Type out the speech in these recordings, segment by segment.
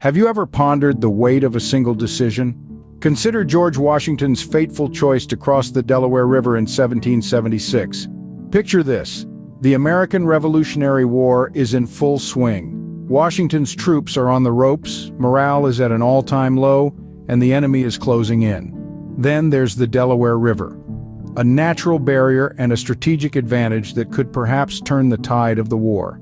Have you ever pondered the weight of a single decision? Consider George Washington's fateful choice to cross the Delaware River in 1776. Picture this. The American Revolutionary War is in full swing. Washington's troops are on the ropes, morale is at an all-time low, and the enemy is closing in. Then there's the Delaware River, a natural barrier and a strategic advantage that could perhaps turn the tide of the war.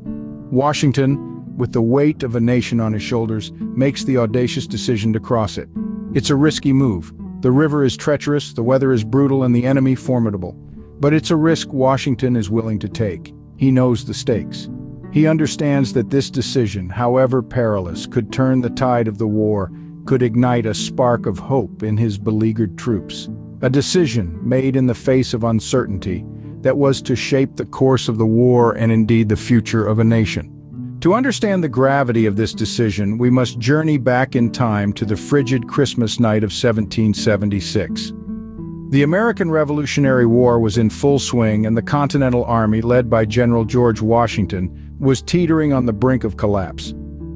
Washington, with the weight of a nation on his shoulders, makes the audacious decision to cross it. It's a risky move. The river is treacherous, the weather is brutal, and the enemy formidable. But it's a risk Washington is willing to take. He knows the stakes. He understands that this decision, however perilous, could turn the tide of the war, could ignite a spark of hope in his beleaguered troops. A decision made in the face of uncertainty that was to shape the course of the war and indeed the future of a nation. To understand the gravity of this decision, we must journey back in time to the frigid Christmas night of 1776. The American Revolutionary War was in full swing, and the Continental Army, led by General George Washington, was teetering on the brink of collapse.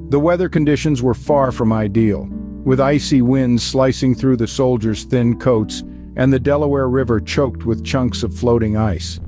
The weather conditions were far from ideal, with icy winds slicing through the soldiers' thin coats and the Delaware River choked with chunks of floating ice.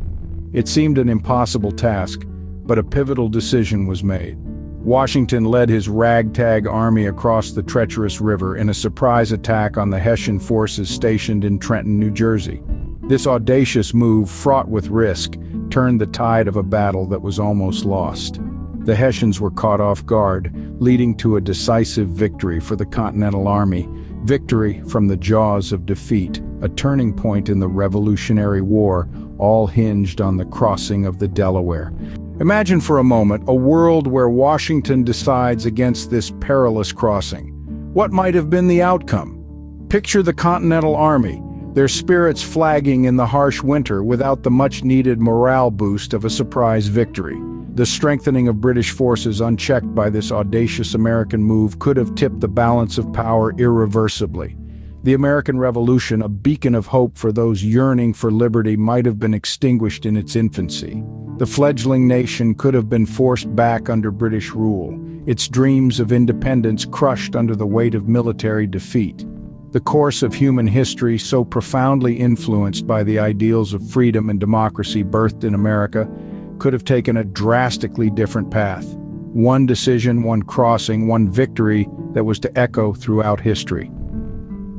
It seemed an impossible task, but a pivotal decision was made. Washington led his ragtag army across the treacherous river in a surprise attack on the Hessian forces stationed in Trenton, New Jersey. This audacious move, fraught with risk, turned the tide of a battle that was almost lost. The Hessians were caught off guard, leading to a decisive victory for the Continental Army. Victory from the jaws of defeat, a turning point in the Revolutionary War, all hinged on the crossing of the Delaware. Imagine for a moment a world where Washington decides against this perilous crossing. What might have been the outcome? Picture the Continental Army, their spirits flagging in the harsh winter without the much-needed morale boost of a surprise victory. The strengthening of British forces unchecked by this audacious American move could have tipped the balance of power irreversibly. The American Revolution, a beacon of hope for those yearning for liberty, might have been extinguished in its infancy. The fledgling nation could have been forced back under British rule, its dreams of independence crushed under the weight of military defeat. The course of human history, so profoundly influenced by the ideals of freedom and democracy birthed in America, could have taken a drastically different path. One decision, one crossing, one victory that was to echo throughout history.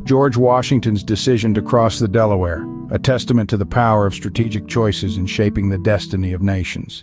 George Washington's decision to cross the Delaware, a testament to the power of strategic choices in shaping the destiny of nations.